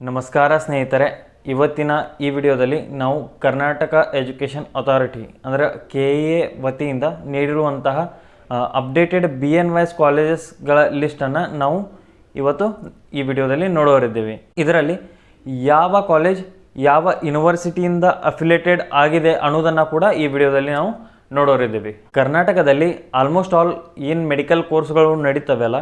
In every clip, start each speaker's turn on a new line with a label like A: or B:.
A: ನಮಸ್ಕಾರ ಸ್ನೇಹಿತರೆ, ಇವತ್ತಿನ ಈ ವಿಡಿಯೋದಲ್ಲಿ ನಾವು ಕರ್ನಾಟಕ ಎಜುಕೇಷನ್ ಅಥಾರಿಟಿ ಅಂದರೆ KEA ವತಿಯಿಂದ ನೀಡಿರುವಂತಹ ಅಪ್ಡೇಟೆಡ್ BNYS ಕಾಲೇಜಸ್ಗಳ ಲಿಸ್ಟನ್ನು ನಾವು ಇವತ್ತು ಈ ವಿಡಿಯೋದಲ್ಲಿ ನೋಡೋರಿದ್ದೀವಿ. ಇದರಲ್ಲಿ ಯಾವ ಕಾಲೇಜ್ ಯಾವ ಯೂನಿವರ್ಸಿಟಿಯಿಂದ ಅಫಿಲಿಯೇಟೆಡ್ ಆಗಿದೆ ಅನ್ನೋದನ್ನು ಕೂಡ ಈ ವಿಡಿಯೋದಲ್ಲಿ ನಾವು ನೋಡೋರಿದ್ದೀವಿ. ಕರ್ನಾಟಕದಲ್ಲಿ ಆಲ್ಮೋಸ್ಟ್ ಆಲ್ ಏನು ಮೆಡಿಕಲ್ ಕೋರ್ಸ್ಗಳು ನಡೀತವೆಲ್ಲ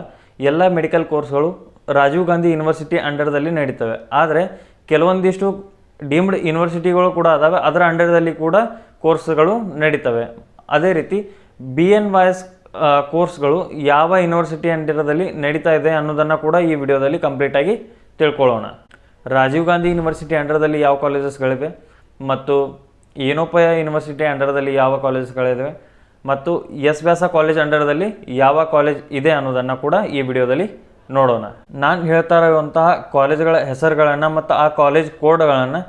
A: ಎಲ್ಲ ಮೆಡಿಕಲ್ ಕೋರ್ಸ್ಗಳು ರಾಜೀವ್ ಗಾಂಧಿ ಯೂನಿವರ್ಸಿಟಿ ಅಂಡರ್ದಲ್ಲಿ ನಡೀತವೆ. ಆದರೆ ಕೆಲವೊಂದಿಷ್ಟು ಡೀಮ್ಡ್ ಯೂನಿವರ್ಸಿಟಿಗಳು ಕೂಡ ಅದಾವೆ, ಅದರ ಅಂಡರ್ದಲ್ಲಿ ಕೂಡ ಕೋರ್ಸ್ಗಳು ನಡೀತವೆ. ಅದೇ ರೀತಿ BNYS ಕೋರ್ಸ್ಗಳು ಯಾವ ಯೂನಿವರ್ಸಿಟಿ ಅಂಡರ್ದಲ್ಲಿ ನಡೀತಾ ಇದೆ ಅನ್ನೋದನ್ನು ಕೂಡ ಈ ವಿಡಿಯೋದಲ್ಲಿ ಕಂಪ್ಲೀಟಾಗಿ ತಿಳ್ಕೊಳ್ಳೋಣ. ರಾಜೀವ್ ಗಾಂಧಿ ಯೂನಿವರ್ಸಿಟಿ ಅಂಡರ್ದಲ್ಲಿ ಯಾವ ಕಾಲೇಜಸ್ಗಳಿವೆ ಮತ್ತು ಏನೋಪಯ ಯೂನಿವರ್ಸಿಟಿ ಅಂಡರ್ದಲ್ಲಿ ಯಾವ ಕಾಲೇಜಸ್ಗಳಿವೆ ಮತ್ತು ಎಸ್ ವ್ಯಾಸ ಕಾಲೇಜ್ ಅಂಡರ್ದಲ್ಲಿ ಯಾವ ಕಾಲೇಜ್ ಇದೆ ಅನ್ನೋದನ್ನು ಕೂಡ ಈ ವಿಡಿಯೋದಲ್ಲಿ ನೋಡೋಣ. ನಾನು ಹೇಳ್ತಾ ಇರುವಂತಹ ಕಾಲೇಜ್ಗಳ ಹೆಸರುಗಳನ್ನು ಮತ್ತು ಆ ಕಾಲೇಜ್ ಕೋಡ್ಗಳನ್ನು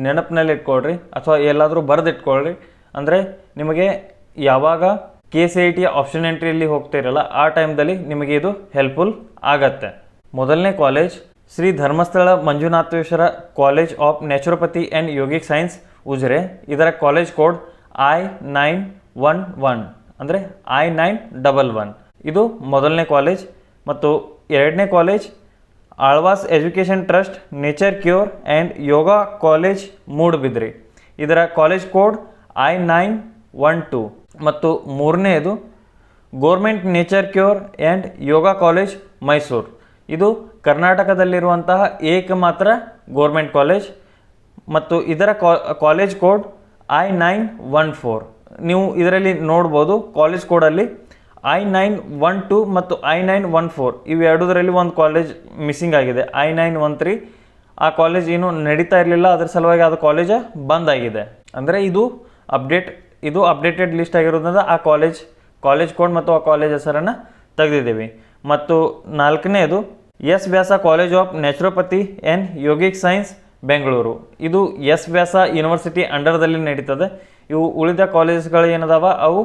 A: ನೆನಪಿನಲ್ಲಿ ಇಟ್ಕೊಳ್ರಿ ಅಥವಾ ಎಲ್ಲಾದರೂ ಬರೆದಿಟ್ಕೊಳ್ರಿ. ಅಂದರೆ ನಿಮಗೆ ಯಾವಾಗ KCET ಆಪ್ಷನ್ ಎಂಟ್ರಿಯಲ್ಲಿ ಹೋಗ್ತಿರಲ್ಲ ಆ ಟೈಮ್ದಲ್ಲಿ ನಿಮಗೆ ಇದು ಹೆಲ್ಪ್ಫುಲ್ ಆಗತ್ತೆ. ಮೊದಲನೇ college Shri Dharmasthala Manjunatheshwara college of naturopathy and yogic science Ujire. ಇದರ ಕಾಲೇಜ್ ಕೋಡ್ I911 ಅಂದರೆ I911. ಇದು ಮೊದಲನೇ ಕಾಲೇಜ್. ಮತ್ತು ಎರಡನೇ college Alva's education trust nature cure and yoga college Moodabidri. ಇದರ ಕಾಲೇಜ್ ಕೋಡ್ I912. ಮತ್ತು ಮೂರನೆಯದು government nature cure and yoga college Mysuru. ಇದು ಕರ್ನಾಟಕದಲ್ಲಿರುವಂತಹ ಏಕಮಾತ್ರ ಗೋರ್ಮೆಂಟ್ ಕಾಲೇಜ್ ಮತ್ತು ಇದರ ಕಾಲೇಜ್ ಕೋಡ್ I914. ನೀವು ಇದರಲ್ಲಿ ನೋಡ್ಬೋದು ಕಾಲೇಜ್ ಕೋಡಲ್ಲಿ I912 ಮತ್ತು I914 ಇವೆರಡರಲ್ಲಿ ಒಂದು ಕಾಲೇಜ್ ಮಿಸ್ಸಿಂಗ್ ಆಗಿದೆ. I913 ಆ ಕಾಲೇಜ್ ಏನು ನಡೀತಾ ಇರಲಿಲ್ಲ, ಅದರ ಸಲುವಾಗಿ ಅದು ಕಾಲೇಜ್ ಬಂದಾಗಿದೆ. ಅಂದರೆ ಇದು ಅಪ್ಡೇಟೆಡ್ ಲಿಸ್ಟ್ ಆಗಿರೋದ್ರಿಂದ ಆ ಕಾಲೇಜ್ ಕೋಡ್ ಮತ್ತು ಆ ಕಾಲೇಜ್ ಹೆಸರನ್ನು ತೆಗೆದಿದ್ದೀವಿ. ಮತ್ತು ನಾಲ್ಕನೇದು S Vyasa college of naturopathy and yogic science Bengaluru. ಇದು ಎಸ್ ವ್ಯಾಸ ಯೂನಿವರ್ಸಿಟಿ ಅಂಡರ್ದಲ್ಲಿ ನಡೀತದೆ. ಇವು ಉಳಿದ ಕಾಲೇಜ್ಗಳು ಏನದಾವ ಅವು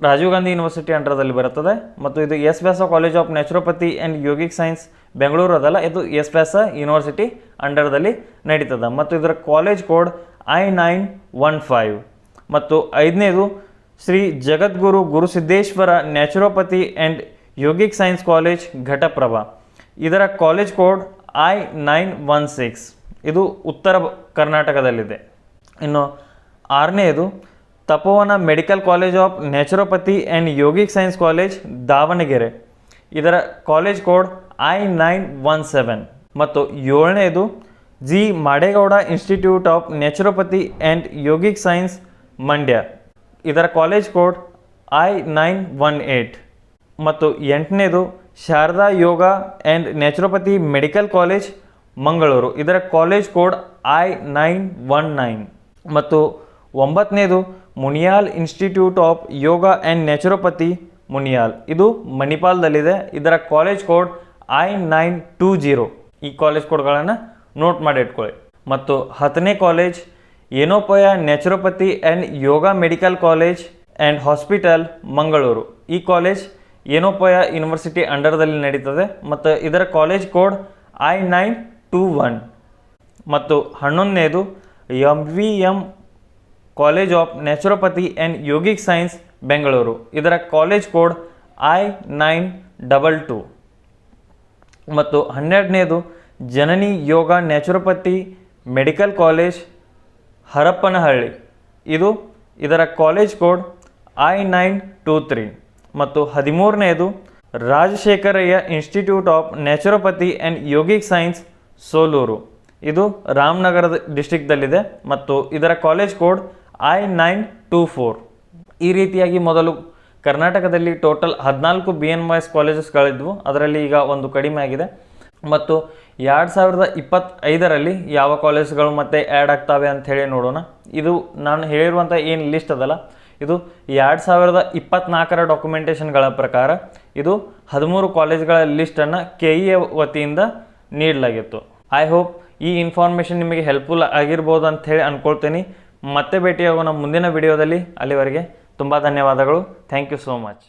A: ರಾಜೀವ್ ಗಾಂಧಿ ಯೂನಿವರ್ಸಿಟಿ ಅಂಡರ್ದಲ್ಲಿ ಬರುತ್ತದೆ. ಮತ್ತು ಇದು S Vyasa college of naturopathy and yogic science Bengaluru ಅದಲ್ಲ, ಇದು ಎಸ್ ವ್ಯಾಸ ಯೂನಿವರ್ಸಿಟಿ ಅಂಡರ್ದಲ್ಲಿ ನಡೀತದೆ. ಮತ್ತು ಇದರ ಕಾಲೇಜ್ ಕೋಡ್ I915. ಮತ್ತು ಐದನೇದು Shri Jagadguru Gurusiddeshwara naturopathy and yogic science college Ghataprabha. ಇದರ ಕಾಲೇಜ್ ಕೋಡ್ I916. ಇದು ಉತ್ತರ ಕರ್ನಾಟಕದಲ್ಲಿದೆ. ಇನ್ನು ಆರನೆಯದು Tapovana medical college of naturopathy and yogic science college Davanagere. ಇದರ ಕಾಲೇಜ್ ಕೋಡ್ I917. ಮತ್ತು ಏಳನೇದು G Madegowda institute of naturopathy and yogic science Mandya. ಇದರ ಕಾಲೇಜ್ ಕೋಡ್ I918. ಮತ್ತು ಎಂಟನೇದು Sharada Yoga and naturopathy medical college Mangaluru. ಇದರ ಕಾಲೇಜ್ ಕೋಡ್ I919. ಮತ್ತು ಒಂಬತ್ತನೇದು Muniyal institute of yoga and naturopathy Muniyal. ಇದು ಮಣಿಪಾಲದಲ್ಲಿದೆ. ಇದರ ಕಾಲೇಜ್ ಕೋಡ್ I920. ಈ ಕಾಲೇಜ್ ಕೋಡ್ಗಳನ್ನು ನೋಟ್ ಮಾಡಿ ಇಟ್ಕೊಳ್ಳಿ. ಮತ್ತು ಹತ್ತನೇ college Yenepoya naturopathy and Yoga medical college and hospital Mangaluru. ಈ ಕಾಲೇಜ್ ಏನೋಪಯ ಯೂನಿವರ್ಸಿಟಿ ಅಂಡರ್ದಲ್ಲಿ ನಡೀತದೆ ಮತ್ತು ಇದರ ಕಾಲೇಜ್ ಕೋಡ್ I921. ಮತ್ತು ಹನ್ನೊಂದನೇದು MVM college of naturopathy and yogic science Bengaluru. ಇದರ ಕಾಲೇಜ್ ಕೋಡ್ I922. ಮತ್ತು ಹನ್ನೆರಡನೇದು Janani Yoga naturopathy medical college Harappanahalli. ಇದರ ಕಾಲೇಜ್ ಕೋಡ್ I923. ಮತ್ತು ಹದಿಮೂರನೇದು Rajashekharayya institute of naturopathy and yogic science Soluru. ಇದು ರಾಮನಗರದ ಡಿಸ್ಟ್ರಿಕ್ದಲ್ಲಿದೆ ಮತ್ತು ಇದರ ಕಾಲೇಜ್ ಕೋಡ್ I924. ಈ ರೀತಿಯಾಗಿ ಮೊದಲು ಕರ್ನಾಟಕದಲ್ಲಿ ಟೋಟಲ್ 14 BNYS ಕಾಲೇಜಸ್ಗಳಿದ್ವು, ಅದರಲ್ಲಿ ಈಗ ಒಂದು ಕಡಿಮೆ ಆಗಿದೆ. ಮತ್ತು 2025ರಲ್ಲಿ ಯಾವ ಕಾಲೇಜ್ಗಳು ಮತ್ತೆ ಆ್ಯಡ್ ಆಗ್ತವೆ ಅಂತ ಹೇಳಿ ನೋಡೋಣ. ಇದು ನಾನು ಹೇಳಿರುವಂಥ ಏನು ಲಿಸ್ಟ್ ಅದಲ್ಲ, ಇದು 2024ರ ಡಾಕ್ಯುಮೆಂಟೇಷನ್ಗಳ ಪ್ರಕಾರ ಇದು 13 ಕಾಲೇಜ್ಗಳ ಲಿಸ್ಟನ್ನು KEA ವತಿಯಿಂದ ನೀಡಲಾಗಿತ್ತು. ಐ ಹೋಪ್ ಈ ಇನ್ಫಾರ್ಮೇಷನ್ ನಿಮಗೆ ಹೆಲ್ಪ್ಫುಲ್ ಆಗಿರ್ಬೋದು ಅಂತ ಹೇಳಿ ಅಂದ್ಕೊಳ್ತೀನಿ. ಮತ್ತೆ ಭೇಟಿಯಾಗೋಣ ಮುಂದಿನ ವಿಡಿಯೋದಲ್ಲಿ. ಅಲ್ಲಿವರೆಗೆ ತುಂಬ ಧನ್ಯವಾದಗಳು. Thank you so much.